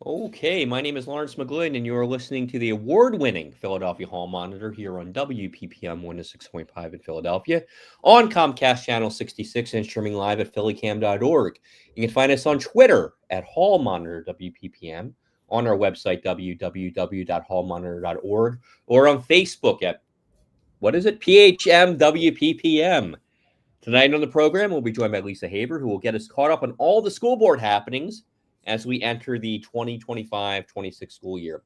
Okay, my name is Lawrence McGlynn, and you are listening to the award-winning Philadelphia Hall Monitor here on WPPM 106.5 in Philadelphia, on Comcast Channel 66, and streaming live at phillycam.org. You can find us on Twitter at Hall Monitor WPPM, on our website www.hallmonitor.org, or on Facebook at, what is it, PHM WPPM. Tonight on the program, we'll be joined by Lisa Haber, who will get us caught up on all the school board happenings as we enter the 2025-26 school year.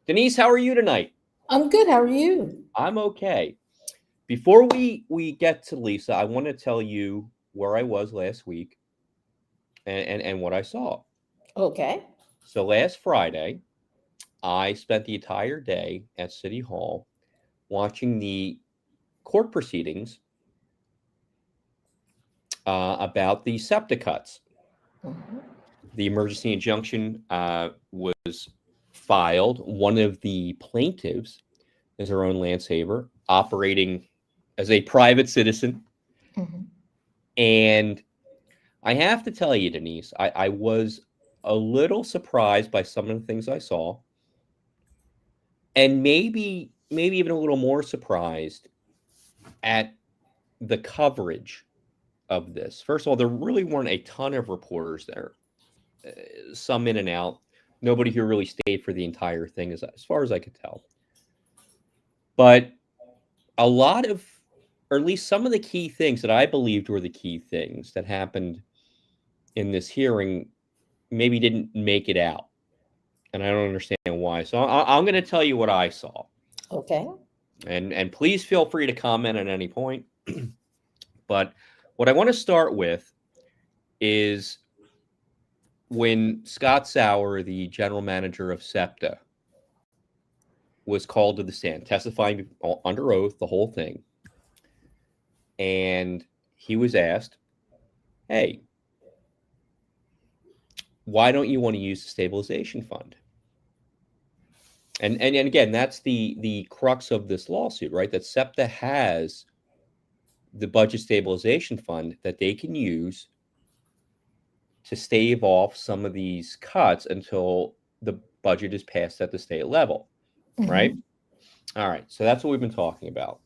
Denise, how are you tonight? I'm good. How are you? I'm okay. Before we get to Lisa, I want to tell you where I was last week and what I saw. Okay. So last Friday, I spent the entire day at City Hall watching the court proceedings about the SEPTA cuts. Mhm. The emergency injunction was filed. One of the plaintiffs is our own Lance Haber, operating as a private citizen. Mhm. And I have to tell you, Denise, I was a little surprised by some of the things I saw, and maybe even a little more surprised at the coverage of this. First of all, there really weren't a ton of reporters there, uh, some in and out. Nobody who really stayed for the entire thing, as far as I could tell. But a lot of, or at least some of the key things that I believed were the key things that happened in this hearing maybe didn't make it out. And I don't understand why. So I'm going to tell you what I saw. Okay. And please feel free to comment at any point. But what I want to start with is when Scott Sauer, the general manager of SEPTA, was called to the stand, testifying under oath, the whole thing. And he was asked, hey, why don't you want to use the stabilization fund? And again, that's the crux of this lawsuit, right? That SEPTA has the budget stabilization fund that they can use to stave off some of these cuts until the budget is passed at the state level, right? Mhm. All right, so that's what we've been talking about.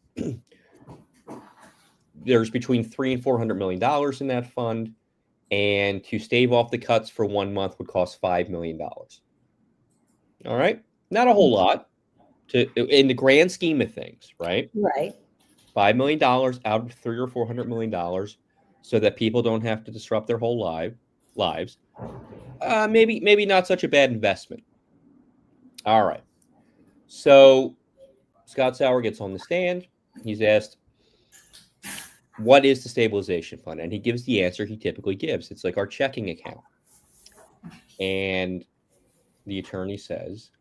There's between $300 and $400 million in that fund, and to stave off the cuts for 1 month would cost $5 million. All right, not a whole lot to in the grand scheme of things, right? Right. $5 million out of $300 or $400 million, so that people don't have to disrupt their whole lives. Maybe not such a bad investment. All right. So Scott Sauer gets on the stand. He's asked, "What is the stabilization fund?" And he gives the answer he typically gives. It's like our checking account. And the attorney says,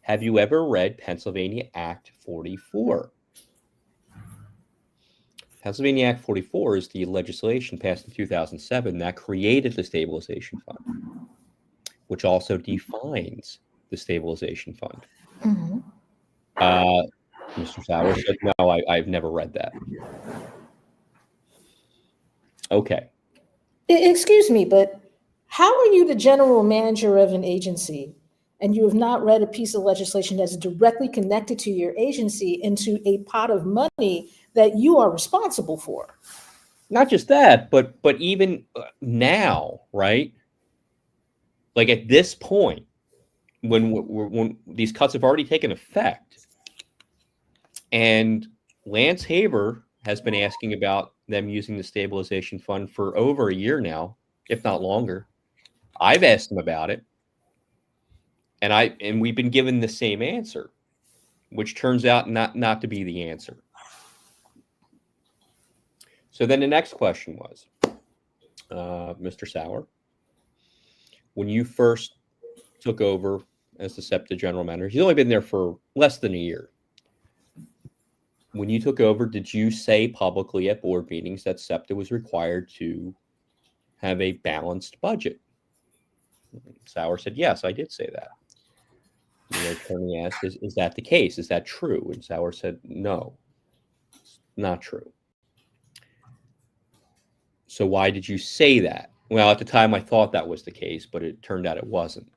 "Have you ever read Pennsylvania Act 44?" Pennsylvania Act 44 is the legislation passed in 2007 that created the stabilization fund, which also defines the stabilization fund. Mhm. Uh, Mr. Sauer said, no, I've never read that. Okay. Excuse me, but how are you the general manager of an agency and you have not read a piece of legislation that's directly connected to your agency into a pot of money that you are responsible for? Not just that, but even now, right? Like at this point, when these cuts have already taken effect, and Lance Haber has been asking about them using the stabilization fund for over a year now, if not longer. I've asked him about it, and we've been given the same answer, which turns out not to be the answer. So then the next question was, Mr. Sauer, when you first took over as the SEPTA general manager, he's only been there for less than a year. When you took over, did you say publicly at board meetings that SEPTA was required to have a balanced budget? Sauer said, yes, I did say that. The attorney asked, is that the case? Is that true? And Sauer said, no, it's not true. So why did you say that? Well, at the time I thought that was the case, but it turned out it wasn't.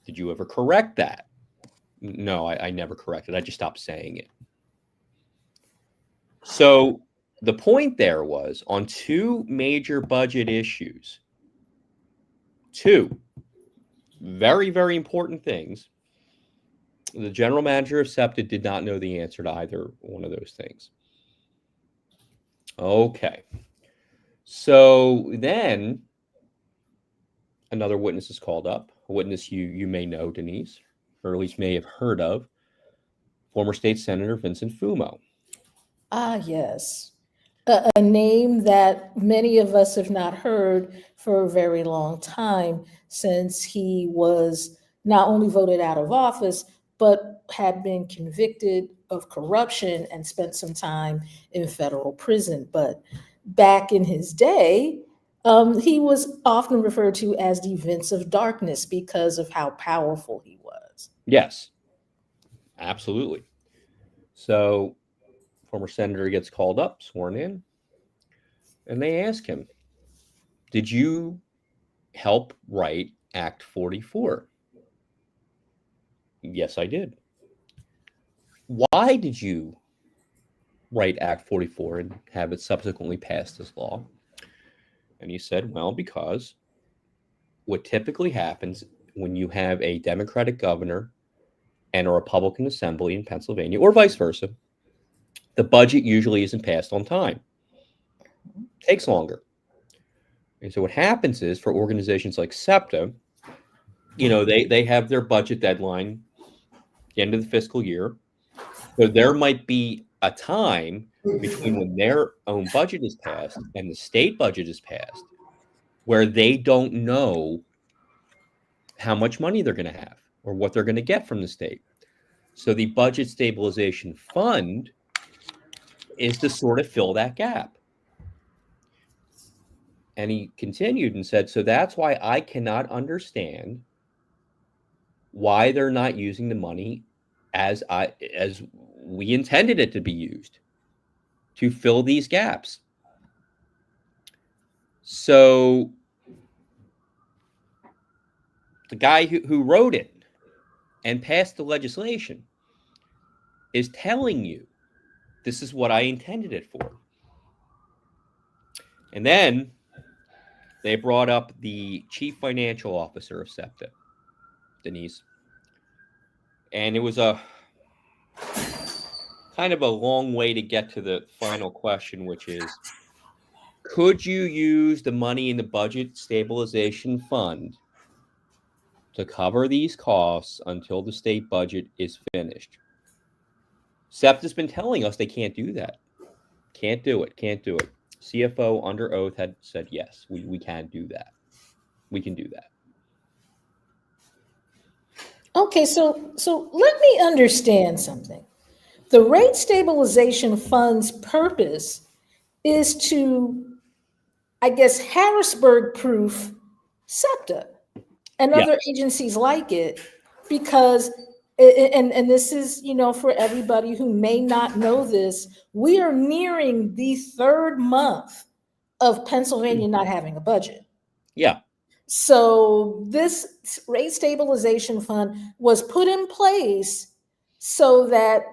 Did you ever correct that? No, I never corrected. I just stopped saying it. So the point there was on two major budget issues, two very, very important things. The general manager of SEPTA did not know the answer to either one of those things. Okay. So then another witness is called up, a witness you may know, Denise, or at least may have heard of, former state senator Vincent Fumo. Ah, yes. A name that many of us have not heard for a very long time, since he was not only voted out of office, but had been convicted of corruption and spent some time in federal prison. But back in his day, he was often referred to as the Vince of Darkness because of how powerful he was. Yes, absolutely. So former senator gets called up, sworn in, and they ask him, did you help write Act 44? Yes, I did. Why did you write Act 44 and have it subsequently passed as law? And he said, well, because what typically happens when you have a Democratic governor and a Republican assembly in Pennsylvania, or vice versa, the budget usually isn't passed on time. It takes longer. And so what happens is for organizations like SEPTA, they have their budget deadline the end of the fiscal year. So there might be a time between when their own budget is passed and the state budget is passed where they don't know how much money they're going to have or what they're going to get from the state. So the budget stabilization fund is to sort of fill that gap. And he continued and said, so that's why I cannot understand why they're not using the money as we intended it to be used to fill these gaps. So the guy who wrote it and passed the legislation is telling you this is what I intended it for. And then they brought up the chief financial officer of SEPTA, Denise. And it was a kind of a long way to get to the final question, which is, could you use the money in the budget stabilization fund to cover these costs until the state budget is finished? SEPTA's been telling us they can't do that. Can't do it. CFO under oath had said, yes, we can do that. We can do that. Okay, so let me understand something. The rate stabilization fund's purpose is to, I guess, Harrisburg-proof SEPTA and Yeah. other agencies like it, because, and this is, for everybody who may not know this, we are nearing the third month of Pennsylvania not having a budget. Yeah. So this rate stabilization fund was put in place so that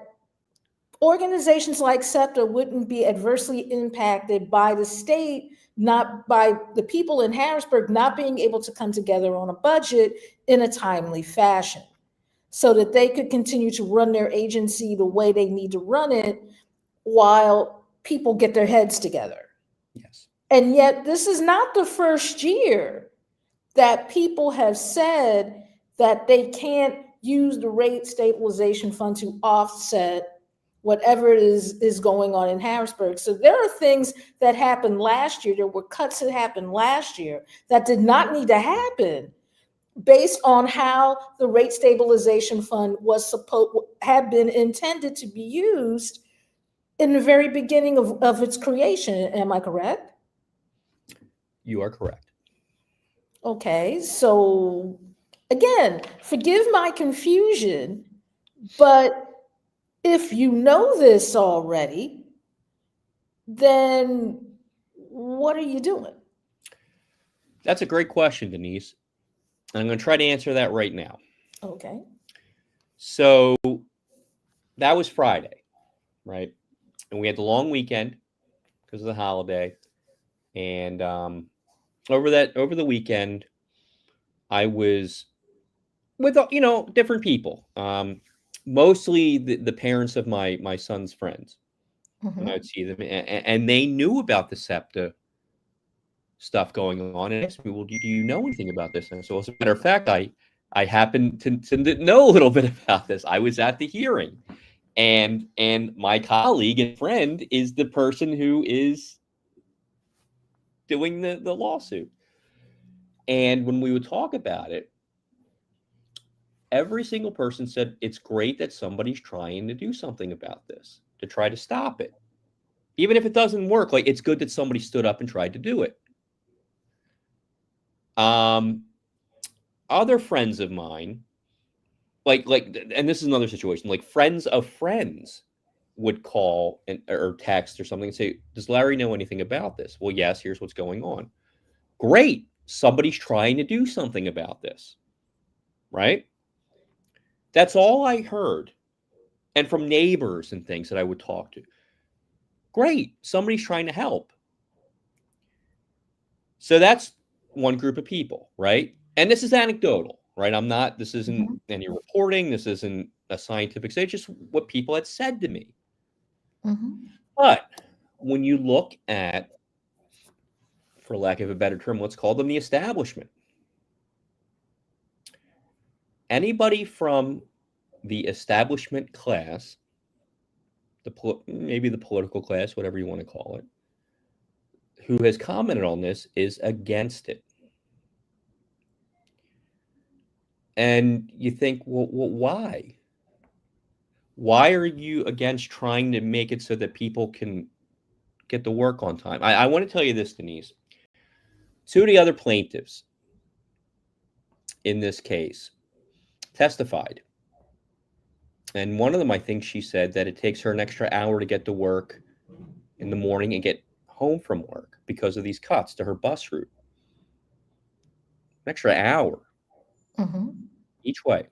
organizations like SEPTA wouldn't be adversely impacted by the state, not by the people in Harrisburg not being able to come together on a budget in a timely fashion, so that they could continue to run their agency the way they need to run it while people get their heads together. Yes. And yet this is not the first year that people have said that they can't use the rate stabilization fund to offset whatever is going on in Harrisburg. So there are things that happened last year. There were cuts that happened last year that did not need to happen based on how the rate stabilization fund had been intended to be used in the very beginning of its creation. Am I correct? You are correct. Okay, so again, forgive my confusion, but if you know this already, then what are you doing? That's a great question, Denise. I'm going to try to answer that right now. Okay. So that was Friday, right? And we had the long weekend because of the holiday. And over the weekend, I was with different people, mostly the parents of my son's friends, and Mm-hmm. I'd see them, and they knew about the SEPTA stuff going on, and asked me, "Well, do you know anything about this?" And so, as a matter of fact, I happen to know a little bit about this. I was at the hearing, and my colleague and friend is the person who is doing the lawsuit. And when we would talk about it, every single person said it's great that somebody's trying to do something about this to try to stop it. Even if it doesn't work, like it's good that somebody stood up and tried to do it. Um, Other friends of mine, and this is another situation, like friends of friends would call or text or something and say, "Does Larry know anything about this?" Well, yes, here's what's going on. Great. Somebody's trying to do something about this, right? That's all I heard. And from neighbors and things that I would talk to. Great. Somebody's trying to help. So that's one group of people, right? And this is anecdotal, right? This isn't Mm-hmm. any reporting. This isn't a scientific study, just what people had said to me. Mm-hmm. But when you look at, for lack of a better term, let's call them the establishment, anybody from the establishment class, maybe the political class, whatever you want to call it, who has commented on this is against it. And you think, well, why? Why are you against trying to make it so that people can get to work on time? I want to tell you this, Denise. Two of the other plaintiffs in this case testified. And one of them, I think she said that it takes her an extra hour to get to work in the morning and get home from work because of these cuts to her bus route. An extra hour Mm-hmm. each way.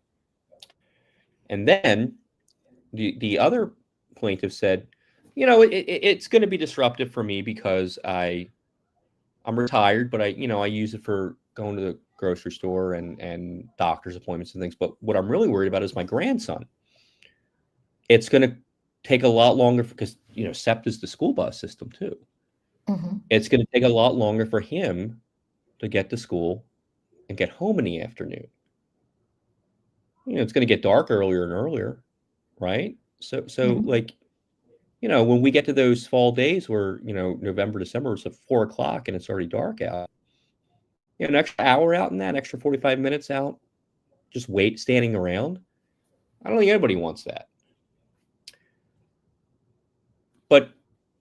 And then the other plaintiff said, it's going to be disruptive for me because I'm retired, but I use it for going to the grocery store and doctor's appointments and things. But what I'm really worried about is my grandson. It's going to take a lot longer because SEPT is the school bus system too. Mm-hmm. It's going to take a lot longer for him to get to school and get home in the afternoon. It's going to get dark earlier and earlier, right? So Mm-hmm. like when we get to those fall days where November, December, it's at 4 o'clock and it's already dark out. An extra hour out in that, extra 45 minutes out, just standing around. I don't think anybody wants that. But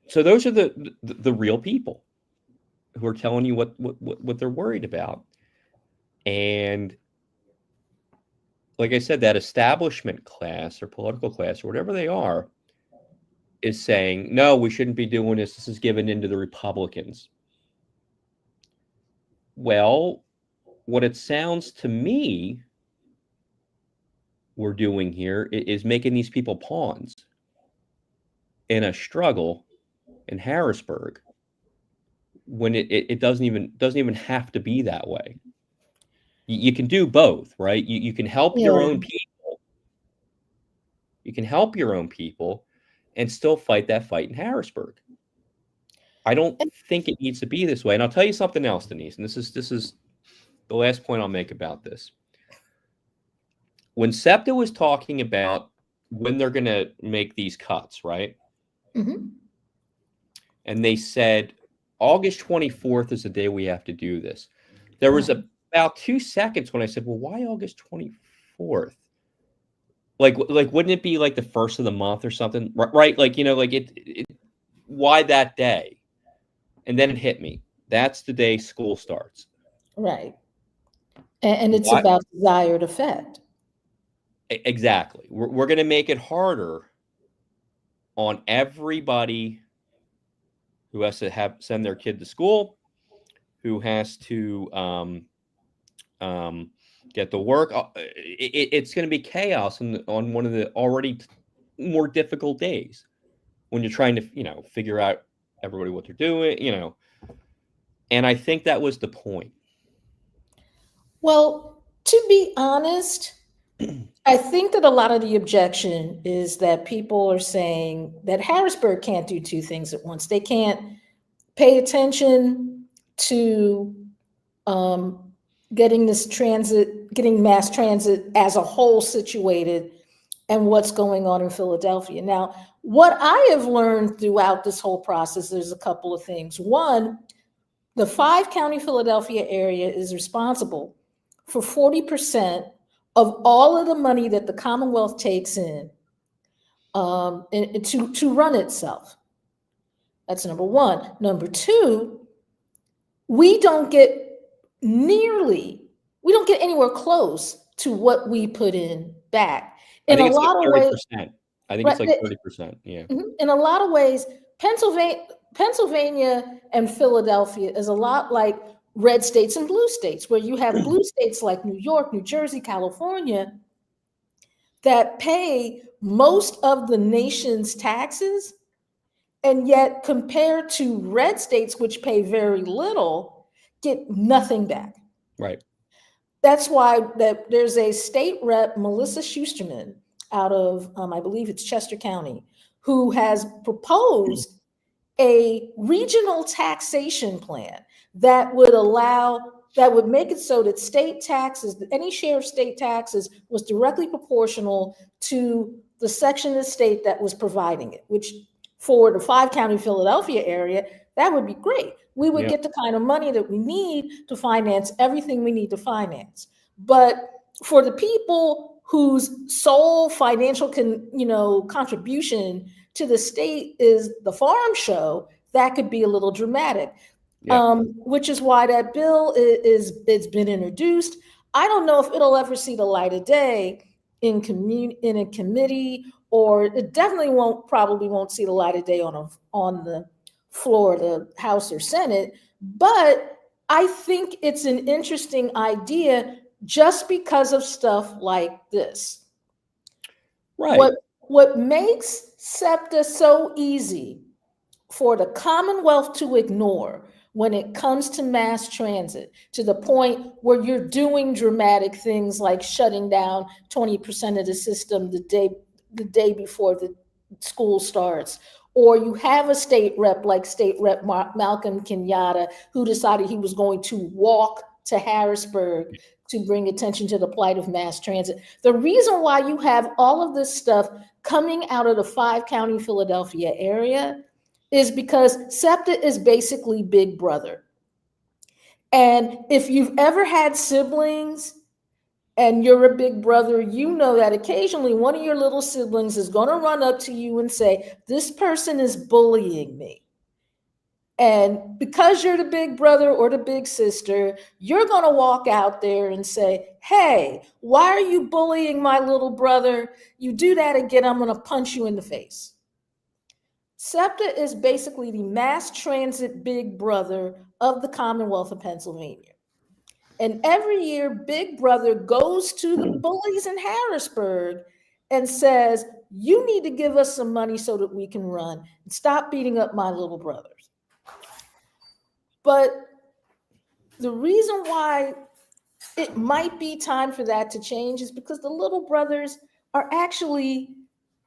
so those are the real people who are telling you what they're worried about. And like I said, that establishment class or political class or whatever they are is saying, no, we shouldn't be doing this. This is given into the Republicans. Well, what it sounds to me we're doing here is making these people pawns in a struggle in Harrisburg when it doesn't even have to be that way. You can do both, right? You can help your Yeah. own people. You can help your own people and still fight that fight in Harrisburg. I don't And- think it needs to be this way. And I'll tell you something else, Denise, and this is the last point I'll make about this. When SEPTA was talking about when they're going to make these cuts, right? Mm-hmm. And they said August 24th is the day we have to do this. There was Mm-hmm. about 2 seconds when I said, well, why August 24th? Like, wouldn't it be like the first of the month or something? Right? Like, like why that day? And then it hit me. That's the day school starts. Right. And it's Why? about desired effect. Exactly. We're going to make it harder on everybody who has to send their kid to school, who has to get the work. It's going to be chaos on one of the already more difficult days when you're trying to, figure out everybody what they're doing. And I think that was the point. Well, to be honest, I think that a lot of the objection is that people are saying that Harrisburg can't do two things at once. They can't pay attention to getting mass transit as a whole situated and what's going on in Philadelphia. Now, what I have learned throughout this whole process, there's a couple of things. One, the 5-county Philadelphia area is responsible for 40% of all of the money that the Commonwealth takes in to run itself. That's number one. Number two, we don't get anywhere close to what we put in back. I think it's like 30%. I think it's like 30%. Yeah. In a lot of ways, Pennsylvania and Philadelphia is a lot like red states and blue states, where you have blue states like New York, New Jersey, California, that pay most of the nation's taxes, and yet compared to red states, which pay very little, get nothing back. Right. That's why there's a state rep, Melissa Schusterman, out of, I believe it's Chester County, who has proposed a regional taxation plan that would make it so that state taxes, any share of state taxes, was directly proportional to the section of the state that was providing it, which for the 5-county Philadelphia area, that would be great. We would get the kind of money that we need to finance everything we need to finance. But for the people whose sole financial contribution to the state is the farm show, that could be a little dramatic. Which is why that bill it's been introduced. I don't know if it'll ever see the light of day in a committee, or it definitely won't see the light of day on the floor of the House or Senate. But I think it's an interesting idea just because of stuff like this. Right. What makes SEPTA so easy for the Commonwealth to ignore when it comes to mass transit, to the point where you're doing dramatic things like shutting down 20% of the system the day before the school starts, or you have a state rep like State Rep Malcolm Kenyatta, who decided he was going to walk to Harrisburg to bring attention to the plight of mass transit. The reason why you have all of this stuff coming out of the 5-county Philadelphia area is because SEPTA is basically Big Brother. And if you've ever had siblings and you're a big brother, you know that occasionally one of your little siblings is going to run up to you and say, this person is bullying me. And because you're the big brother or the big sister, you're going to walk out there and say, hey, why are you bullying my little brother? You do that again, I'm going to punch you in the face. SEPTA is basically the mass transit big brother of the Commonwealth of Pennsylvania. And every year, Big Brother goes to the bullies in Harrisburg and says, you need to give us some money so that we can run and stop beating up my little brothers. But the reason why it might be time for that to change is because the little brothers are actually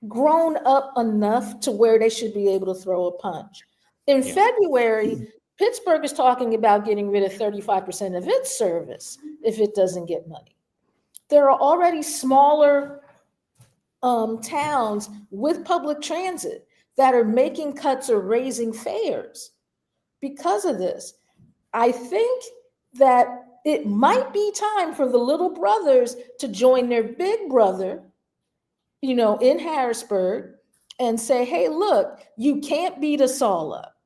grown up enough to where they should be able to throw a punch. In February, Pittsburgh is talking about getting rid of 35% of its service if it doesn't get money. There are already smaller towns with public transit that are making cuts or raising fares because of this. I think that it might be time for the little brothers to join their big brother, in Harrisburg, and say, hey, look, you can't beat us all up.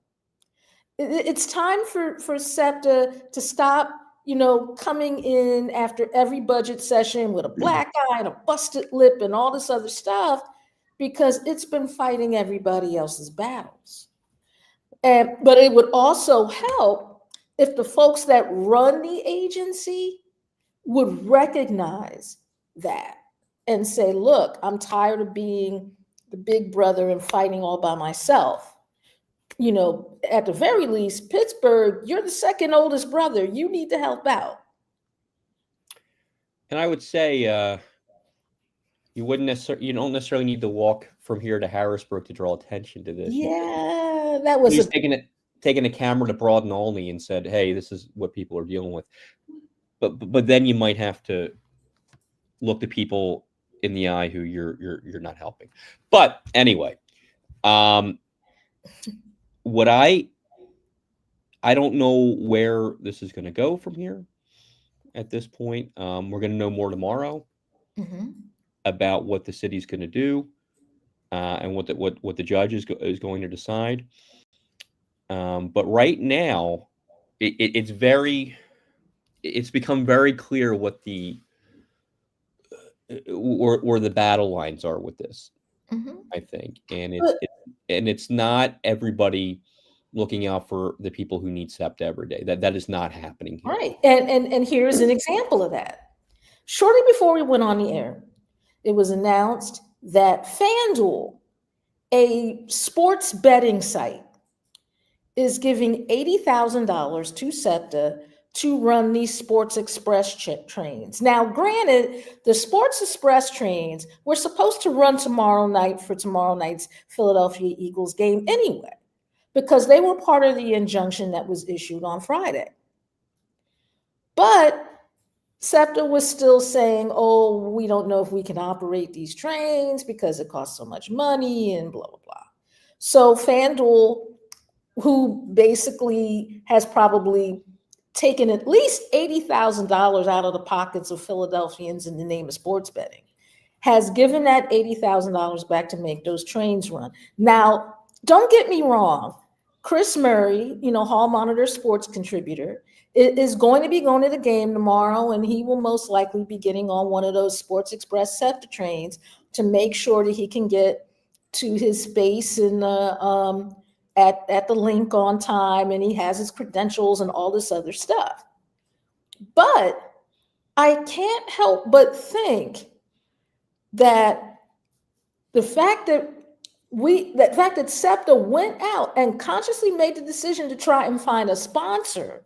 It's time for SEPTA to stop, coming in after every budget session with a black eye and a busted lip and all this other stuff, because it's been fighting everybody else's battles. But it would also help if the folks that run the agency would recognize that and say, look, I'm tired of being the big brother and fighting all by myself. You know, at the very least, Pittsburgh, you're the second oldest brother. You need to help out. And I would say you don't necessarily need to walk from here to Harrisburg to draw attention to this. You could Yeah, that at was least a taken a camera to Broad and Olney and said, "Hey, this is what people are dealing with." But then you might have to look the people in the eye who you're not helping. But anyway, um, what I don't know where this is going to go from here. At this point, we're going to know more tomorrow Mhm. about what the city's going to do and what the judge is going to decide. But right now, it's become very clear what the where the battle lines are with this. Mhm. I think, and But it's not everybody looking out for the people who need SEPTA every day. That is not happening here. right, and here's an example of that. Shortly before we went on the air, it was announced that FanDuel, a sports betting site, is giving $80,000 to SEPTA to run these Sports Express trains. Now, granted, the Sports Express trains were supposed to run tomorrow night for tomorrow night's Philadelphia Eagles game anyway, because they were part of the injunction that was issued on Friday. But SEPTA was still saying, oh, we don't know if we can operate these trains because it costs so much money and blah, blah, blah. So FanDuel, who basically has probably taken at least $80,000 out of the pockets of Philadelphians in the name of sports betting, has given that $80,000 back to make those trains run. Now, don't get me wrong. Chris Murray, Hall Monitor sports contributor, is going to be going to the game tomorrow, and he will most likely be getting on one of those Sports Express SEPTA trains to make sure that he can get to his space in at the link on time, and he has his credentials and all this other stuff. But I can't help but think that the fact that SEPTA went out and consciously made the decision to try and find a sponsor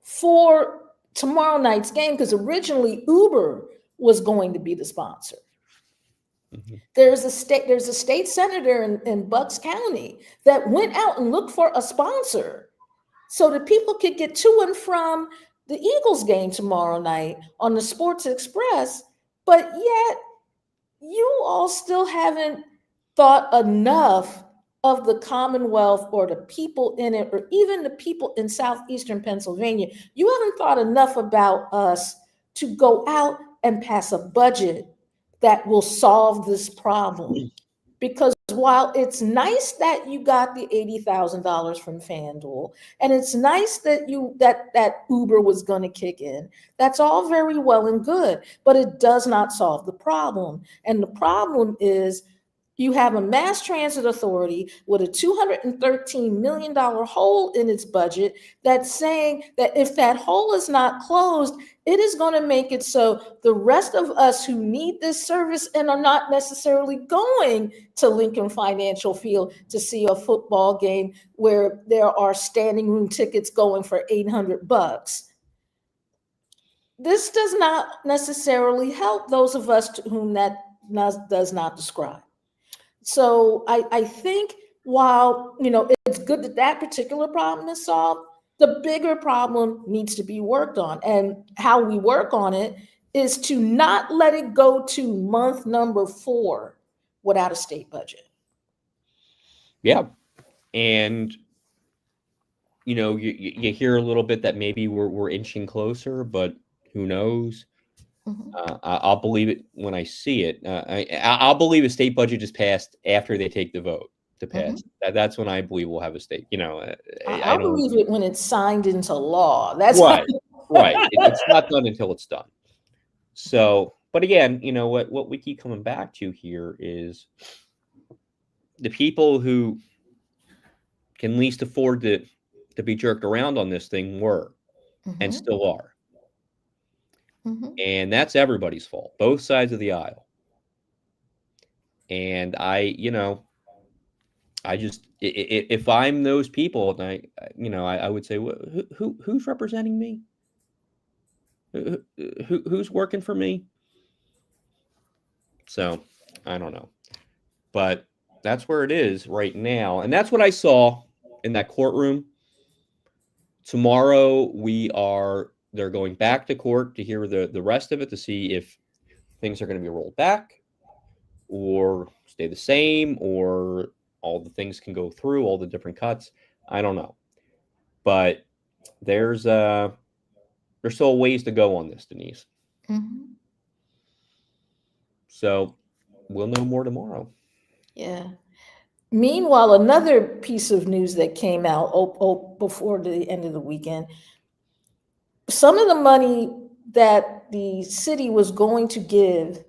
for tomorrow night's game, because originally Uber was going to be the sponsor. Mhm. There's a state senator in Bucks County that went out and looked for a sponsor so that people could get to and from the Eagles game tomorrow night on the Sports Express. But yet, you all still haven't thought enough of the Commonwealth or the people in it, or even the people in southeastern Pennsylvania. You haven't thought enough about us to go out and pass a budget that will solve this problem. Because while it's nice that you got the $80,000 from FanDuel, and it's nice that that Uber was going to kick in, that's all very well and good, but it does not solve the problem. And the problem is, you have a mass transit authority with a $213 million hole in its budget that's saying that if that hole is not closed, it is going to make it so the rest of us who need this service and are not necessarily going to Lincoln Financial Field to see a football game where there are standing room tickets going for $800. This does not necessarily help those of us to whom that does not describe. So I think while it's good that that particular problem is solved, the bigger problem needs to be worked on. And how we work on it is to not let it go to month number 4 without a state budget. Yeah, and you hear a little bit that maybe we're inching closer, but who knows? Mhm. I'll believe it when I see it. I'll believe a state budget is passed after they take the vote to pass. Mhm. That's when I believe we'll have a state. I I'll don't. believe it when it's signed into law. That's Right, right. It's not done until it's done. So, but again, what we keep coming back to here is the people who can least afford to be jerked around on this thing were and Mhm. still are. And that's everybody's fault, both sides of the aisle. And I just, if I'm those people, and I would say, who's representing me? Who's working for me? So I don't know, but that's where it is right now, and that's what I saw in that courtroom. Tomorrow they're going back to court to hear the rest of it to see if things are going to be rolled back or stay the same, or all the things can go through, all the different cuts. I don't know, but there's still a ways to go on this, Denise. So we'll know more tomorrow. Yeah. Meanwhile, another piece of news that came out before the end of the weekend, some of the money that the city was going to give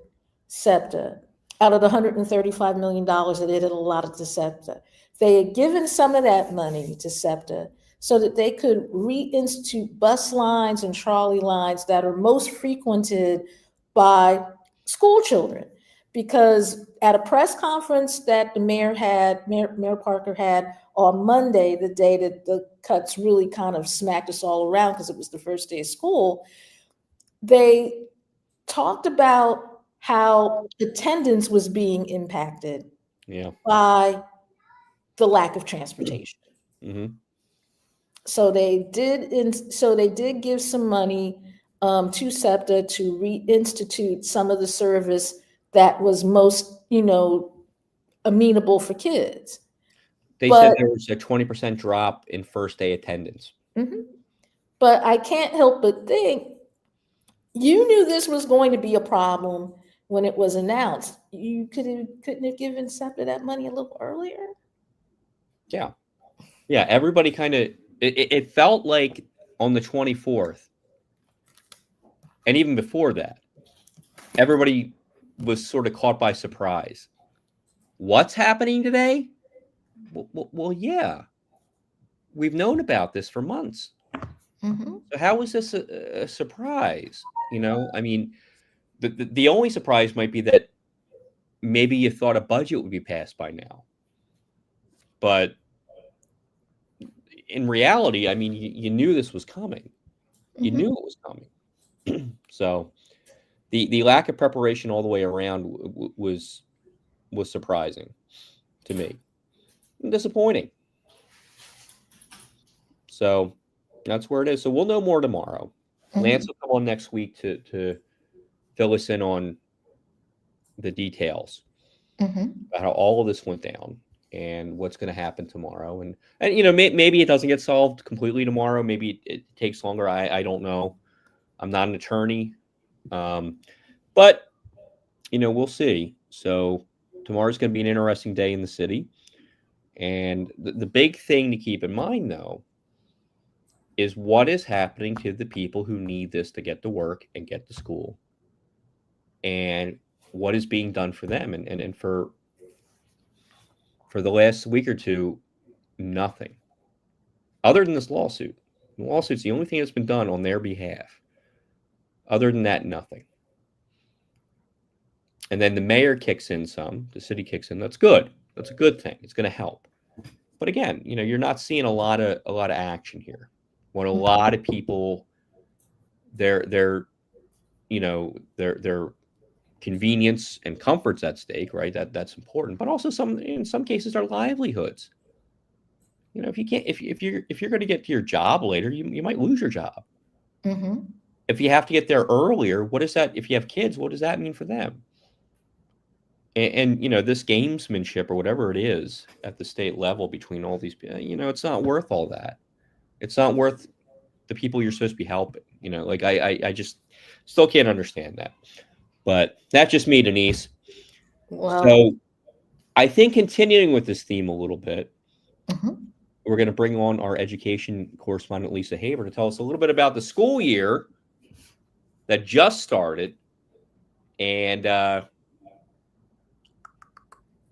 SEPTA out of the $135 million that it had allotted to SEPTA, they had given some of that money to SEPTA so that they could reinstitute bus lines and trolley lines that are most frequented by school children. Because at a press conference that the Mayor Parker had on Monday, the day that the cuts really kind of smacked us all around because it was the first day of school, they talked about how attendance was being impacted by the lack of transportation. So they did give some money to SEPTA to reinstitute some of the service that was most, amenable for kids. They said there was a 20% drop in first day attendance. But I can't help but think, you knew this was going to be a problem when it was announced. You couldn't have given SEPTA that money a little earlier? Yeah. Everybody kind of, it felt like on the 24th, and even before that, everybody was sort of caught by surprise. What's happening today? Well, yeah, we've known about this for months. So how is this a surprise? I mean, the only surprise might be that maybe you thought a budget would be passed by now. But in reality, I mean, you knew this was coming. You knew it was coming. So the lack of preparation all the way around was surprising to me and disappointing. So that's where it is. So we'll know more tomorrow. Lance will come on next week to fill us in on the details about how all of this went down and what's going to happen tomorrow. And maybe it doesn't get solved completely tomorrow. Maybe it takes longer. I don't know. I'm not an attorney. But we'll see. So tomorrow's going to be an interesting day in the city. And the big thing to keep in mind, though, is what is happening to the people who need this to get to work and get to school, and what is being done for them. And for the last week or two, nothing other than this lawsuit. The lawsuit's the only thing that's been done on their behalf. Other than that, nothing. And then the mayor kicks in some, the city kicks in. That's good. That's a good thing. It's going to help. But again, you're not seeing a lot of action here. When a lot of people, their convenience and comfort's at stake, right? That's important. But also in some cases, their livelihoods. If you can't, if you're going to get to your job later, you might lose your job. If you have to get there earlier, what is that? If you have kids, what does that mean for them? And this gamesmanship or whatever it is at the state level between all these, it's not worth all that. It's not worth the people you're supposed to be helping. I just still can't understand that. But that's just me, Denise. Wow. So I think continuing with this theme a little bit, we're going to bring on our education correspondent, Lisa Haber, to tell us a little bit about the school year that just started. And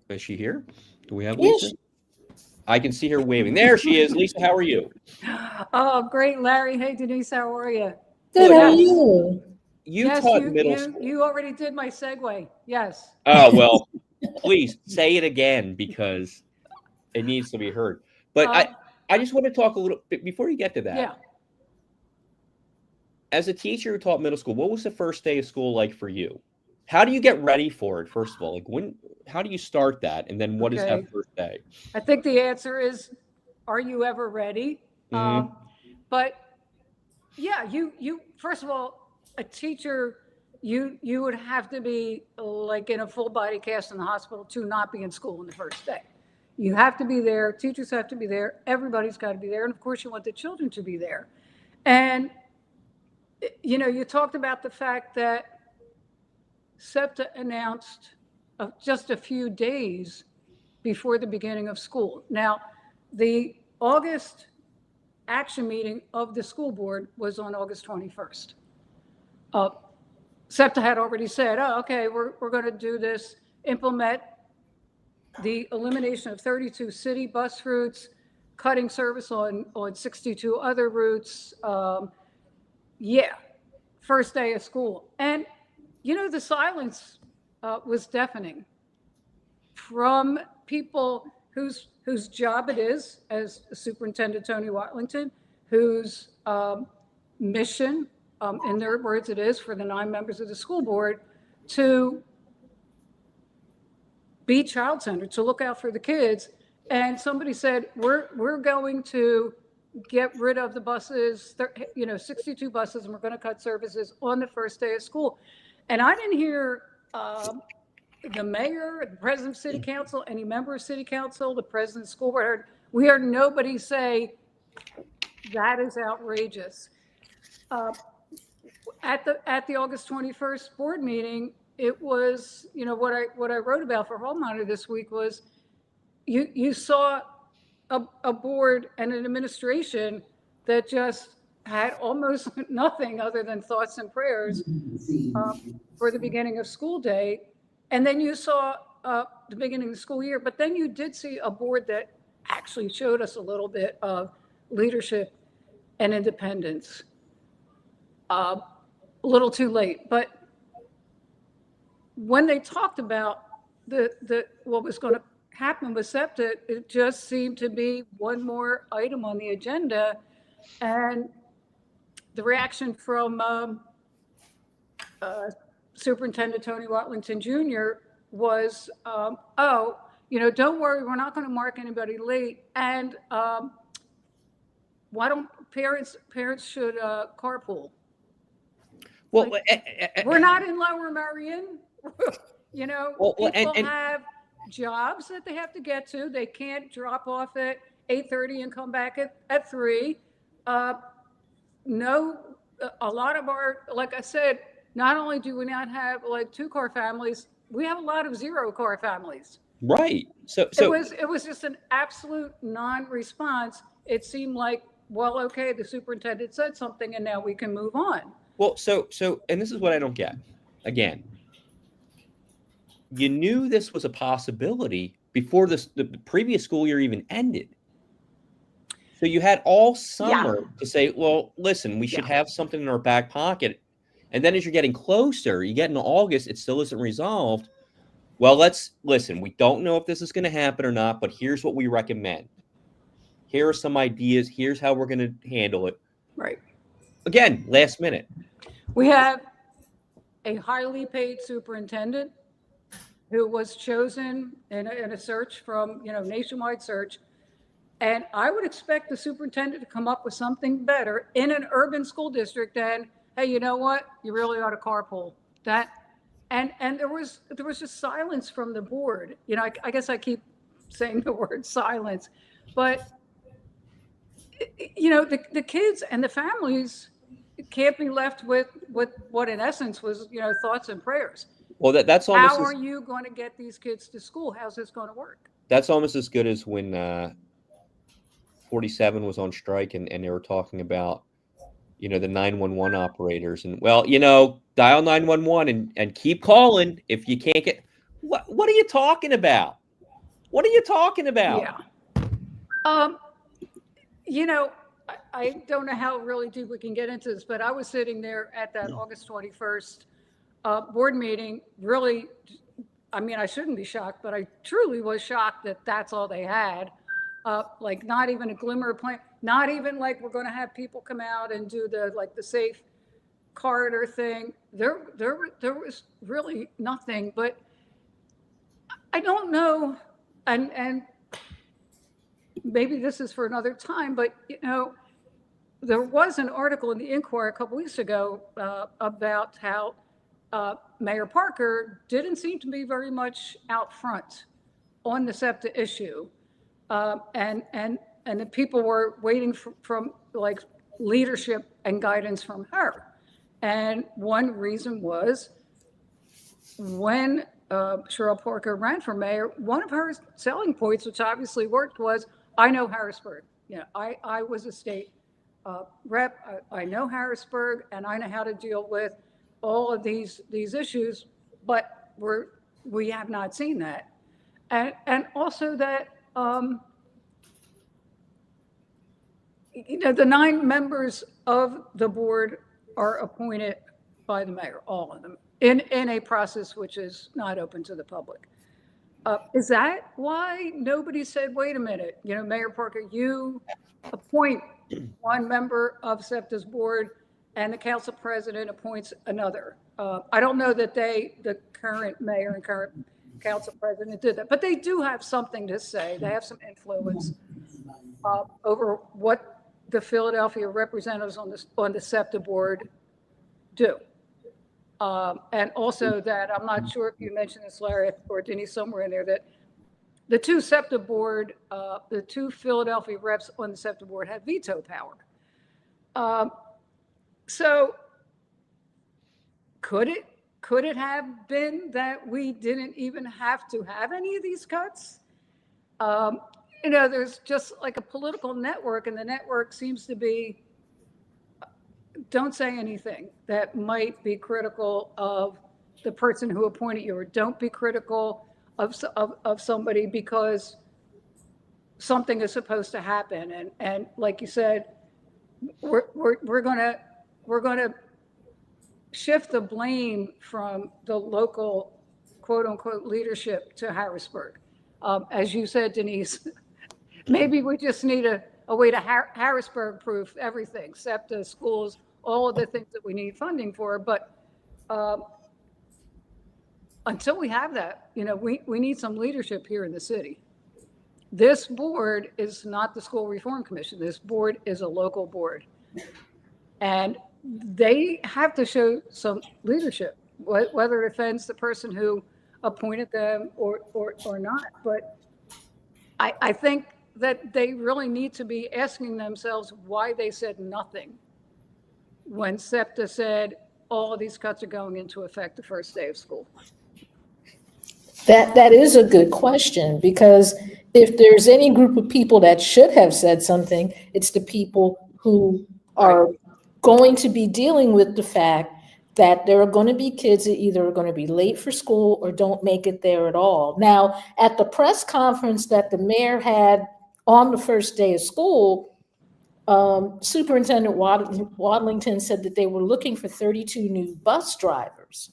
is she here? Do we have Lisa? Yes. I can see her waving. There she is. Lisa, how are you? Oh, great, Larry. Hey, Denise, how are you? Good. How are you? You Yes, taught middle school. you already did my segue. Yes. Oh, well, please say it again because it needs to be heard. But I just want to talk a little bit before you get to that. Yeah. As a teacher who taught middle school, what was the first day of school like for you? How do you get ready for it, first of all? Like how do you start that? And then what is that first day? I think the answer is, are you ever ready? Mm-hmm. But yeah, you first of all, a teacher, you would have to be like in a full body cast in the hospital to not be in school on the first day. You have to be there. Teachers have to be there. Everybody's got to be there. And of course, you want the children to be there. And, you talked about the fact that SEPTA announced just a few days before the beginning of school. Now, the August action meeting of the school board was on August 21st. SEPTA had already said, oh, okay, we're going to do this, implement the elimination of 32 city bus routes, cutting service on 62 other routes. First day of school. And, the silence was deafening from people whose job it is, as Superintendent Tony Watlington, whose mission, in their words, it is for the 9 members of the school board to be child-centered, to look out for the kids. And somebody said, we're going to get rid of the buses, 62 buses, and we're going to cut services on the first day of school. And I didn't hear the mayor, the president of city council, any member of city council, the president of the school board, we heard nobody say that is outrageous. At the August 21st board meeting, it was, what I wrote about for Hall Monitor this week was you saw a board and an administration that just had almost nothing other than thoughts and prayers for the beginning of school day. And then you saw the beginning of the school year, but then you did see a board that actually showed us a little bit of leadership and independence. A little too late, but when they talked about what was going to happen with SEPTA, it just seemed to be one more item on the agenda. And the reaction from Superintendent Tony Watlington Jr. was, don't worry, we're not going to mark anybody late. And why don't parents should carpool? Well, we're not in Lower Merion. People have jobs that they have to get to. They can't drop off at 8:30 and come back at 3. No, a lot of our, like I said, not only do we not have like 2-car families, we have a lot of 0-car families. Right. So it was just an absolute non-response. It seemed like, well, okay, the superintendent said something and now we can move on. Well, so, and this is what I don't get. Again, you knew this was a possibility before the previous school year even ended. So you had all summer to say, well, listen, we should have something in our back pocket. And then as you're getting closer, you get into August, it still isn't resolved. Well, let's listen. We don't know if this is going to happen or not, but here's what we recommend. Here are some ideas. Here's how we're going to handle it. Right. Again, last minute. We have a highly paid superintendent who was chosen in a search from, nationwide search. And I would expect the superintendent to come up with something better in an urban school district than, hey, you know what? You really ought to carpool. And there was just silence from the board. I guess I keep saying the word silence, but the kids and the families can't be left with what in essence was, thoughts and prayers. Well, that's almost. How are you going to get these kids to school? How's this going to work? That's almost as good as when 47 was on strike and they were talking about, the 911 operators and, well, dial 911 and keep calling if you can't get. What are you talking about? What are you talking about? Yeah. I don't know how really deep we can get into this, but I was sitting there at that August 21st board meeting, really, I mean, I shouldn't be shocked, but I truly was shocked that that's all they had. Like not even a glimmer of plan, not even like we're going to have people come out and do the safe corridor thing. There was really nothing, but I don't know, and maybe this is for another time, but there was an article in the Inquirer a couple weeks ago about how Mayor Parker didn't seem to be very much out front on the SEPTA issue, and the people were waiting from like leadership and guidance from her. And one reason was when Cheryl Parker ran for mayor, one of her selling points, which obviously worked, was I know Harrisburg. I was a state rep. I know Harrisburg, and I know how to deal with all of these issues. But we have not seen that, and also that the 9 members of the board are appointed by the mayor, all of them, in a process which is not open to the public. Is that why nobody said, wait a minute, Mayor Parker, you appoint one member of SEPTA's board and the council president appoints another? I don't know that the current mayor and current council president did that, but they do have something to say. They have some influence over what the Philadelphia representatives on the SEPTA board do. And also that, I'm not sure if you mentioned this, Larry, or Denise, somewhere in there, that the two SEPTA board, the 2 Philadelphia reps on the SEPTA board have veto power. So could it have been that we didn't even have to have any of these cuts? There's just like a political network, and the network seems to be, don't say anything that might be critical of the person who appointed you, or don't be critical of somebody because something is supposed to happen. And like you said, we're gonna shift the blame from the local quote unquote leadership to Harrisburg. As you said, Denise, maybe we just need a way to Harrisburg proof everything, SEPTA, schools, all of the things that we need funding for. But until we have that, we need some leadership here in the city. This board is not the School Reform Commission. This board is a local board. And they have to show some leadership, whether it offends the person who appointed them or not. But I think that they really need to be asking themselves why they said nothing when SEPTA said all of these cuts are going into effect the first day of school. That is a good question, because if there's any group of people that should have said something, it's the people who are going to be dealing with the fact that there are going to be kids that either are going to be late for school or don't make it there at all. Now, at the press conference that the mayor had on the first day of school, Superintendent Wadlington said that they were looking for 32 new bus drivers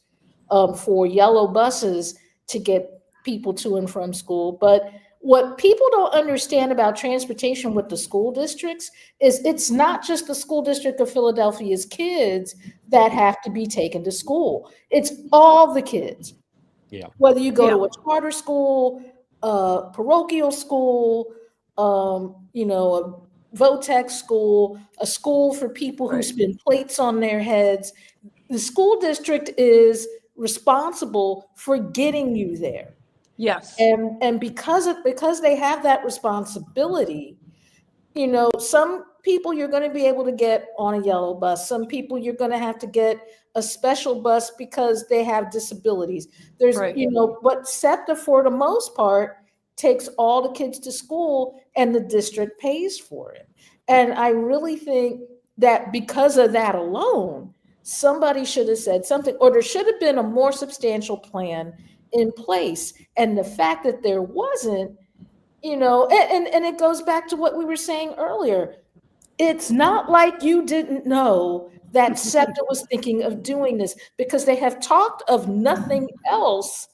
for yellow buses to get people to and from school. But what people don't understand about transportation with the school districts is it's not just the school district of Philadelphia's kids that have to be taken to school. It's all the kids. Yeah. Whether you go to a charter school, a parochial school, a VOTEC school, a school for people who spin plates on their heads. The school district is responsible for getting you there. Yes. And because they have that responsibility, some people you're going to be able to get on a yellow bus. Some people you're going to have to get a special bus because they have disabilities. There's, but SEPTA for the most part takes all the kids to school and the district pays for it. And I really think that because of that alone, somebody should have said something, or there should have been a more substantial plan in place. And the fact that there wasn't, and it goes back to what we were saying earlier. It's not like you didn't know that SEPTA was thinking of doing this, because they have talked of nothing else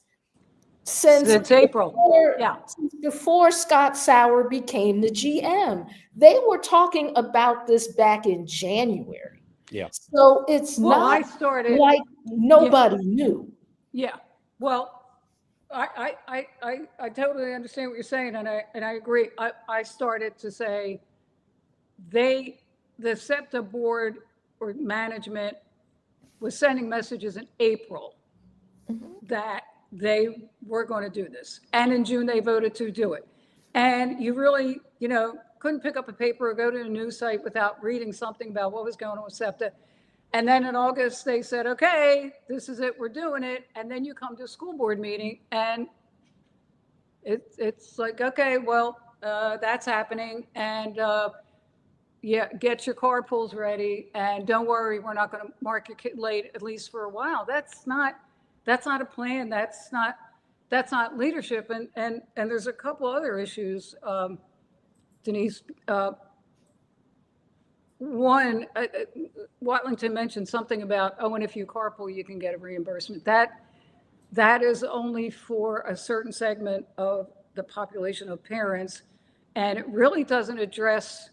Since April, yeah. since before Scott Sauer became the GM. They were talking about this back in January. Yeah. So it's Well, not I started, like nobody knew. yeah, well, I totally understand what you're saying, and I agree. I started to say, the SEPTA board or management was sending messages in April that they were going to do this. And in June, they voted to do it. And you really, couldn't pick up a paper or go to a news site without reading something about what was going on with SEPTA. And then in August, they said, okay, this is it, we're doing it. And then you come to a school board meeting and it's like, okay, well, that's happening. And yeah, get your carpools ready. And don't worry, we're not going to mark your kid late, at least for a while. That's not a plan. That's not leadership. And there's a couple other issues, Denise. One, Watlington mentioned something about, and if you carpool, you can get a reimbursement. That is only for a certain segment of the population of parents, and it really doesn't address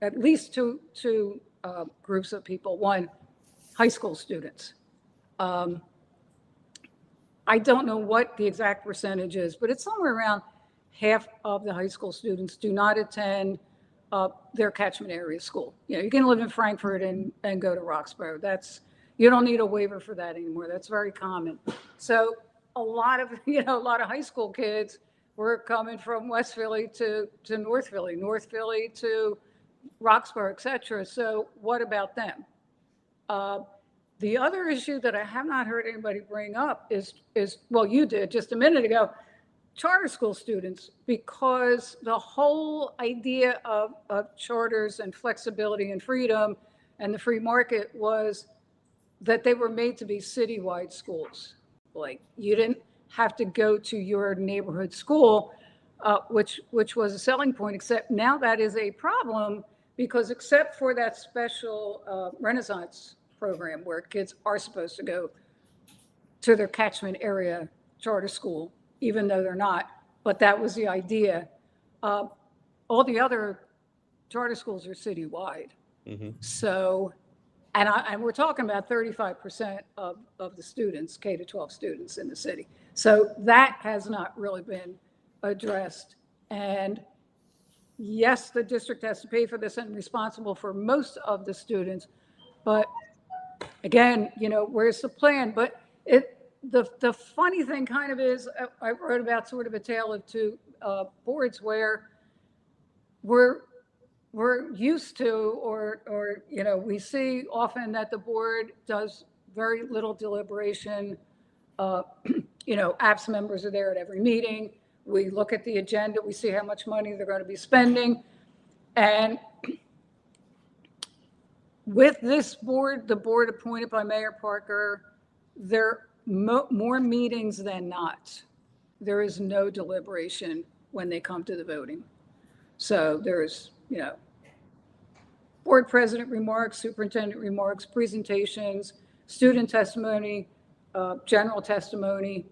at least two groups of people. One, high school students. I don't know what the exact percentage is, but it's somewhere around half of the high school students do not attend their catchment area school. You can live in Frankfurt and go to Roxborough. You don't need a waiver for that anymore. That's very common. So a lot of high school kids were coming from West Philly to North Philly to Roxborough, et cetera. So what about them? The other issue that I have not heard anybody bring up is, well, you did just a minute ago, charter school students, because the whole idea of charters and flexibility and freedom and the free market was that they were made to be citywide schools. Like, you didn't have to go to your neighborhood school, which was a selling point, except now that is a problem, because except for that special Renaissance program where kids are supposed to go to their catchment area charter school, even though they're not, but that was the idea. All the other charter schools are citywide. Mm-hmm. So, and we're talking about 35% of the students, K to 12 students in the city. So that has not really been addressed. And yes, the district has to pay for this and responsible for most of the students. But again, where's the plan? But the funny thing kind of is, I wrote about sort of a tale of two boards where we're used to, or we see often that the board does very little deliberation. APS members are there at every meeting. We look at the agenda, we see how much money they're going to be spending. And with this board, the board appointed by Mayor Parker, there are more meetings than not. There is no deliberation when they come to the voting. So there's, board president remarks, superintendent remarks, presentations, student testimony, general testimony.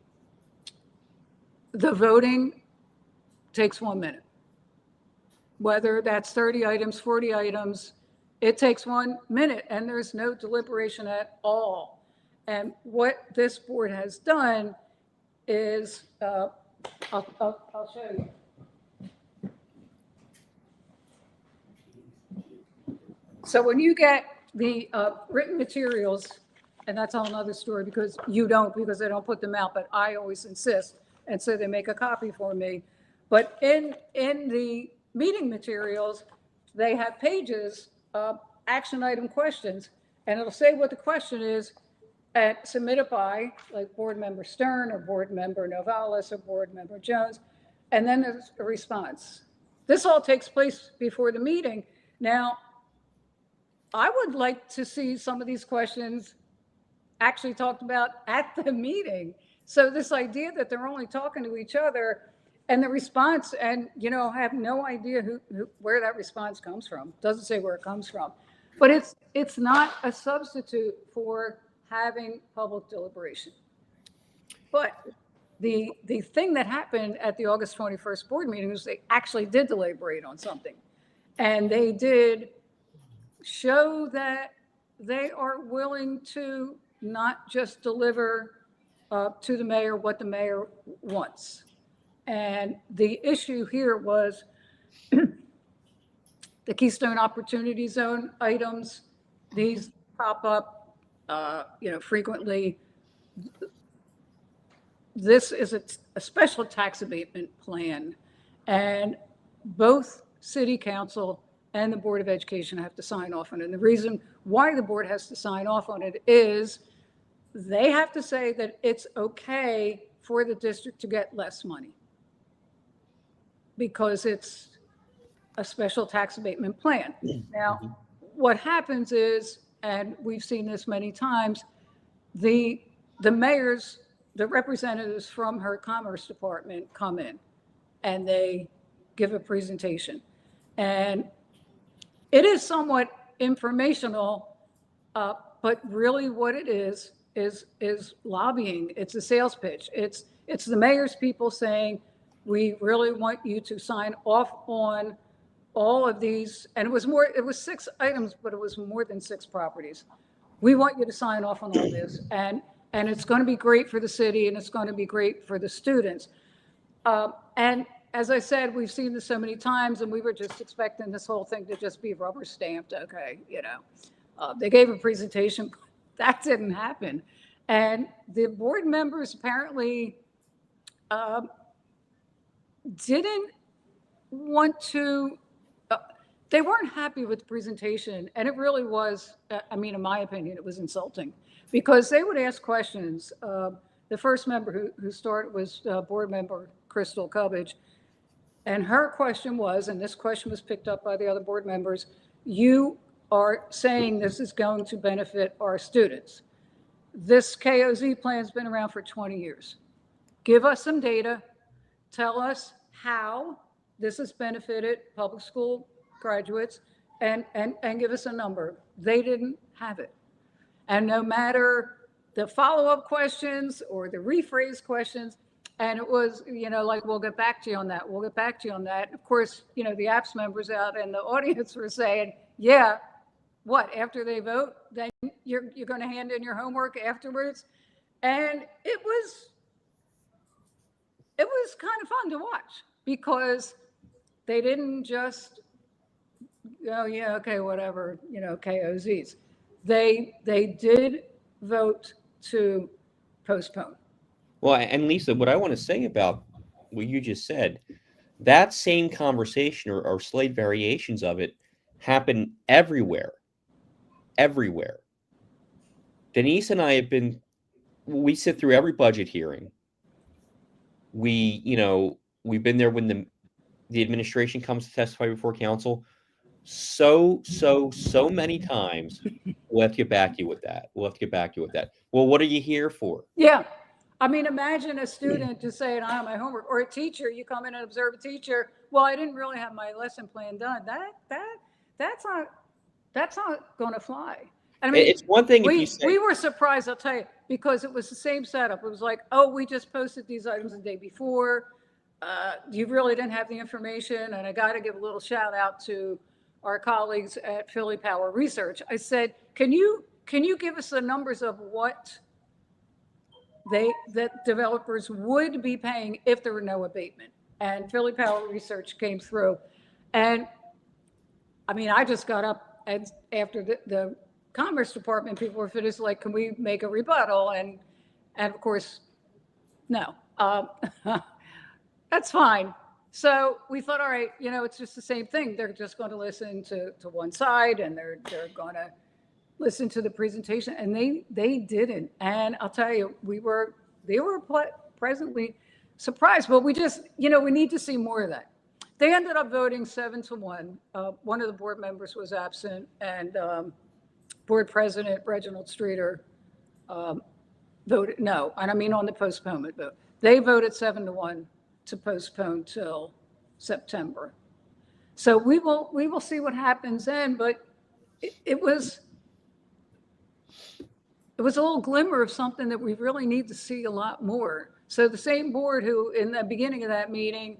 The voting takes 1 minute. Whether that's 30 items, 40 items, it takes 1 minute, and there's no deliberation at all. And what this board has done is, I'll show you. So when you get the written materials, and that's all another story, because you don't, because they don't put them out, but I always insist, and so they make a copy for me. But in the meeting materials, they have pages of action item questions, and it'll say what the question is, and submitted by, like, board member Stern or board member Novalis or board member Jones, and then there's a response. This all takes place before the meeting. Now, I would like to see some of these questions actually talked about at the meeting. So this idea that they're only talking to each other, And the response, and I have no idea where that response comes from. Doesn't say where it comes from, but it's not a substitute for having public deliberation. But the thing that happened at the August 21st board meeting was they actually did deliberate on something, and they did show that they are willing to not just deliver to the mayor what the mayor wants. And the issue here was the Keystone Opportunity Zone items. These pop up, frequently. This is a special tax abatement plan, and both City Council and the Board of Education have to sign off on it. And the reason why the board has to sign off on it is they have to say that it's okay for the district to get less money because it's a special tax abatement plan. Now, what happens is, and we've seen this many times, the mayors, the representatives from her Commerce Department come in and they give a presentation. And it is somewhat informational, but really what it is lobbying. It's a sales pitch. It's the mayor's people saying, we really want you to sign off on all of these. And it was 6 items, but it was more than 6 properties. We want you to sign off on all this. And it's going to be great for the city, and it's going to be great for the students. And as I said, we've seen this so many times, and we were just expecting this whole thing to just be rubber stamped. Okay, they gave a presentation. That didn't happen. And the board members apparently didn't want to, they weren't happy with the presentation. And it really was, in my opinion, it was insulting because they would ask questions. The first member who started was board member Crystal Cubbage. And her question was, and this question was picked up by the other board members, you are saying this is going to benefit our students. This KOZ plan has been around for 20 years. Give us some data. Tell us how this has benefited public school graduates and give us a number. They didn't have it. And no matter the follow-up questions or the rephrase questions, and it was, like, we'll get back to you on that. We'll get back to you on that. Of course, the APS members out in the audience were saying, yeah, what, after they vote, then you're going to hand in your homework afterwards? And it was kind of fun to watch because they didn't just, oh, yeah, okay, whatever, KOZs. They did vote to postpone. Well, and Lisa, what I want to say about what you just said, that same conversation or slight variations of it happen everywhere. Everywhere. Denise and I we sit through every budget hearing. We've been there when the administration comes to testify before council. So many times. We'll have to get back to you with that. Well, what are you here for? Yeah. Imagine a student just saying, I have my homework, or a teacher, you come in and observe a teacher. Well, I didn't really have my lesson plan done. That's not going to fly. It's one thing if you say, we were surprised, I'll tell you, because it was the same setup. It was like, oh, we just posted these items the day before. You really didn't have the information. And I got to give a little shout out to our colleagues at Philly Power Research. I said, can you give us the numbers of what that developers would be paying if there were no abatement? And Philly Power Research came through. And I just got up, and after the Commerce Department people were finished, like, can we make a rebuttal? And of course, no, that's fine. So we thought, all right, it's just the same thing. They're just going to listen to one side, and they're going to listen to the presentation, and they didn't. And I'll tell you, they were pleasantly surprised, but we just, we need to see more of that. They ended up voting 7-1. One of the board members was absent, and board president Reginald Streeter voted no. And on the postponement vote, they voted 7-1 to postpone till September. So we will see what happens then, but it was a little glimmer of something that we really need to see a lot more. So the same board who, in the beginning of that meeting,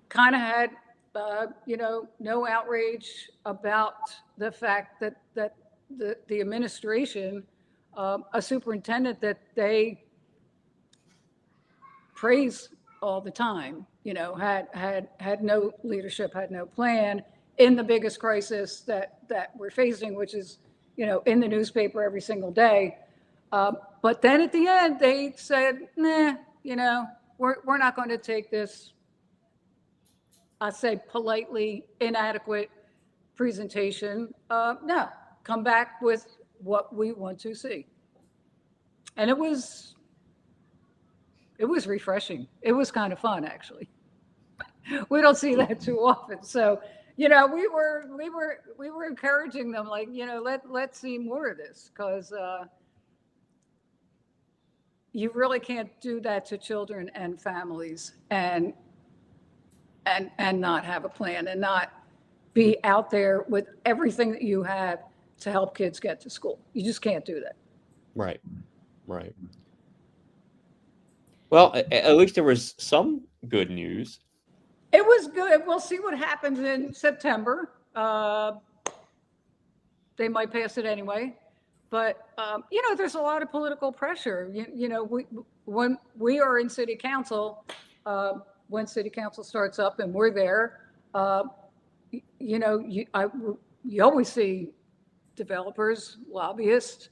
kind of had, no outrage about the fact that the administration, a superintendent that they praise all the time, had no leadership, had no plan in the biggest crisis that we're facing, which is, in the newspaper every single day. But then at the end, they said, nah, we're not going to take this, I say politely, inadequate presentation. No, come back with what we want to see. And it was refreshing. It was kind of fun, actually. We don't see that too often. So, we were encouraging them, like, let's see more of this, because you really can't do that to children and families and not have a plan and not be out there with everything that you have to help kids get to school. You just can't do that. Right. Well, at least there was some good news. It was good. We'll see what happens in September. They might pass it anyway. But, there's a lot of political pressure. When we are in city council, when city council starts up and we're there, you always see developers, lobbyists.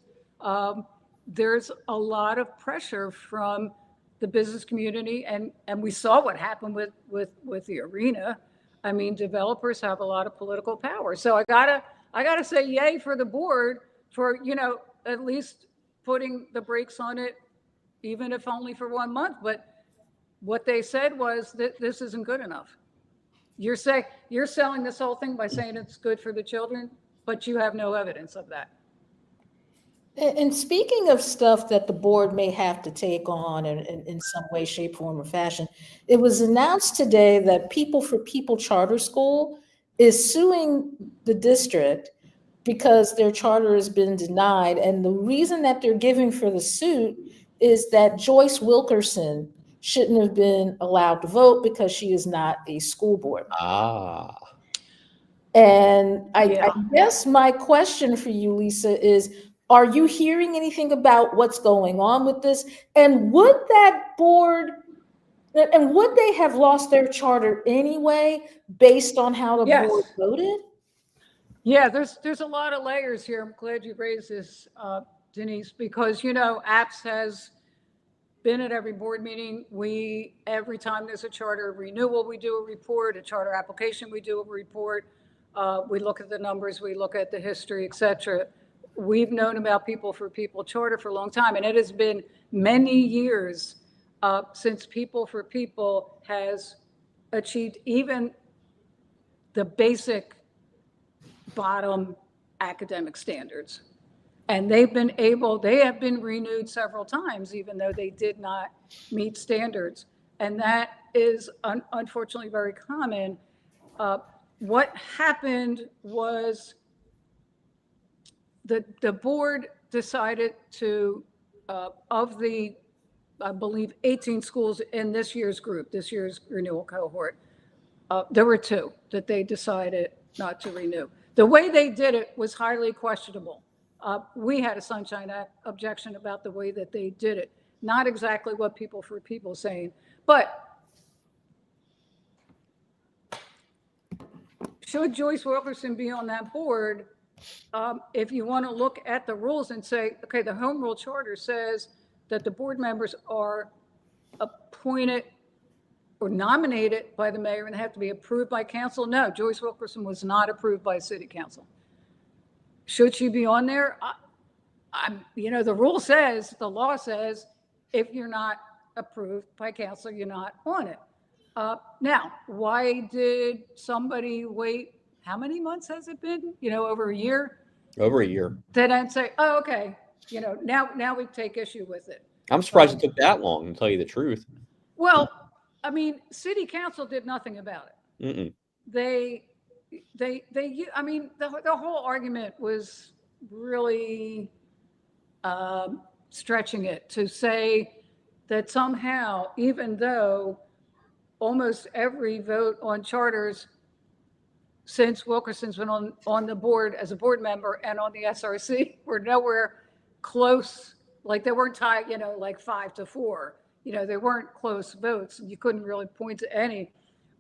There's a lot of pressure from the business community, and we saw what happened with the arena. I mean, developers have a lot of political power. So I gotta say yay for the board for, at least putting the brakes on it, even if only for 1 month. But what they said was that this isn't good enough. You're selling this whole thing by saying it's good for the children, but you have no evidence of that. And speaking of stuff that the board may have to take on in some way, shape, form, or fashion, it was announced today that People for People Charter School is suing the district because their charter has been denied. And the reason that they're giving for the suit is that Joyce Wilkerson shouldn't have been allowed to vote because she is not a school board member. Ah. And I guess my question for you, Lisa, is, are you hearing anything about what's going on with this? And would that board, and would they have lost their charter anyway, based on how the board voted? Yeah, there's a lot of layers here. I'm glad you raised this, Denise, because, APS has been at every board meeting. Every time there's a charter renewal, we do a report, a charter application, we do a report. We look at the numbers, we look at the history, et cetera. We've known about People for People Charter for a long time, and it has been many years since People for People has achieved even the basic bottom academic standards. And they have been renewed several times, even though they did not meet standards. And that is unfortunately very common. What happened was the board decided to, of the, I believe, 18 schools in this year's renewal cohort, there were 2 that they decided not to renew. The way they did it was highly questionable. We had a Sunshine Act objection about the way that they did it. Not exactly what People for People saying, but should Joyce Wilkerson be on that board? If you want to look at the rules and say, okay, the home rule charter says that the board members are appointed or nominated by the mayor and have to be approved by council. No, Joyce Wilkerson was not approved by city council. Should she be on there? The rule says, the law says, if you're not approved by council, you're not on it. Now, why did somebody wait? How many months has it been? Over a year? Over a year. Then I'd say, oh, okay. Now we take issue with it. I'm surprised it took that long, to tell you the truth. Well, I mean, city council did nothing about it. Mm-mm. I mean, the whole argument was really stretching it to say that somehow, even though almost every vote on charters since Wilkerson's been on the board as a board member and on the SRC were nowhere close, like they weren't tied, like 5-4. They weren't close votes. You couldn't really point to any.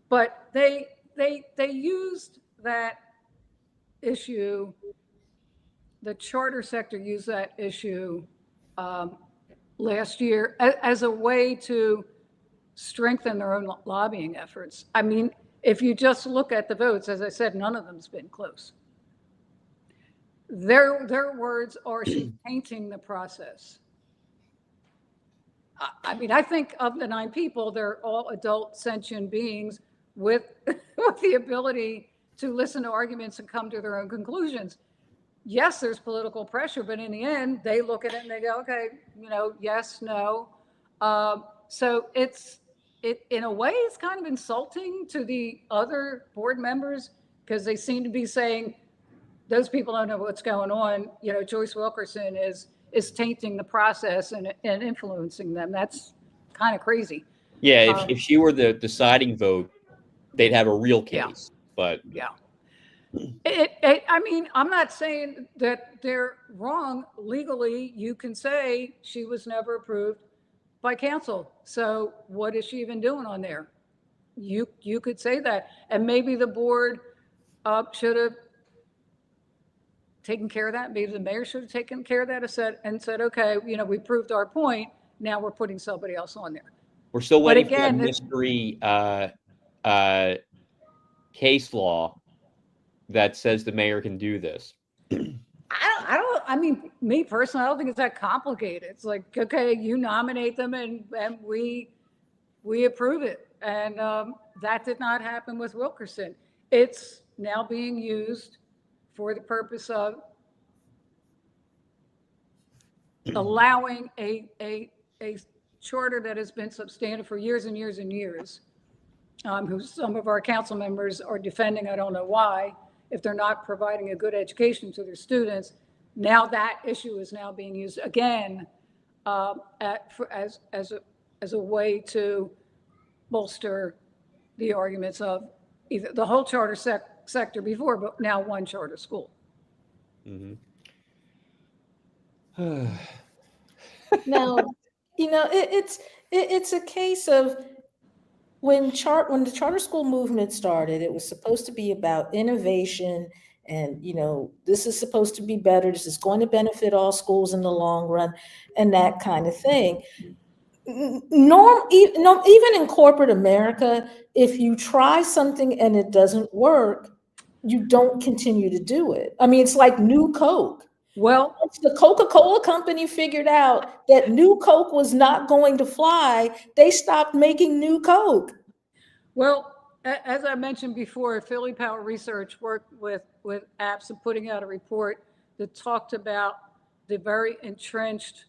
But they used that issue, the charter sector used that issue last year as a way to strengthen their own lobbying efforts. I mean, if you just look at the votes, as I said, none of them's been close. Their words are she's tainting the process. I mean, I think of the 9 people, they're all adult sentient beings with the ability to listen to arguments and come to their own conclusions. Yes, there's political pressure, but in the end, they look at it and they go, okay, yes, no. So it in a way, it's kind of insulting to the other board members because they seem to be saying, those people don't know what's going on. Joyce Wilkerson is tainting the process and influencing them. That's kind of crazy. Yeah, if she were the deciding vote, they'd have a real case. Yeah. But yeah. I mean, I'm not saying that they're wrong. Legally, you can say she was never approved by council. So what is she even doing on there? You could say that. And maybe the board should have taken care of that. Maybe the mayor should have taken care of that and said, okay, we proved our point. Now we're putting somebody else on there. We're still waiting for that mystery case law that says the mayor can do this. I mean, me personally, I don't think it's that complicated. It's like, okay, you nominate them and we approve it. And that did not happen with Wilkerson. It's now being used for the purpose of allowing a charter that has been substandard for years and years and years, who some of our council members are defending. I don't know why, if they're not providing a good education to their students. Now that issue is now being used again as a way to bolster the arguments of either the whole charter sector before, but now one charter school. Mm-hmm. Now, it's a case of when the charter school movement started, it was supposed to be about innovation and, this is supposed to be better. This is going to benefit all schools in the long run and that kind of thing. Even in corporate America, if you try something and it doesn't work, you don't continue to do it. I mean, it's like New Coke. Well, once the Coca-Cola company figured out that New Coke was not going to fly, they stopped making New Coke. Well, as I mentioned before, Philly Power Research worked with apps and putting out a report that talked about the very entrenched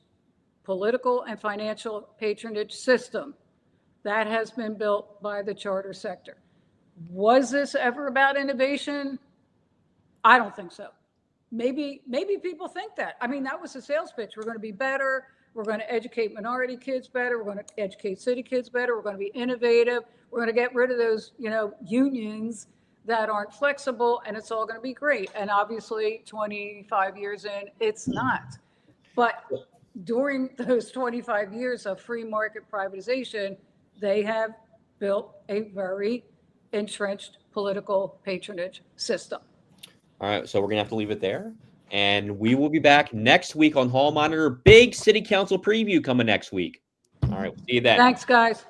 political and financial patronage system that has been built by the charter sector. Was this ever about innovation? I don't think so. Maybe people think that. I mean, that was a sales pitch. We're going to be better. We're going to educate minority kids better. We're going to educate city kids better. We're going to be innovative. We're going to get rid of those, unions that aren't flexible, and it's all going to be great. And obviously, 25 years in, it's not. But during those 25 years of free market privatization, they have built a very entrenched political patronage system. All right, so we're going to have to leave it there. And we will be back next week on Hall Monitor. Big City Council preview coming next week. All right, we'll see you then. Thanks, guys.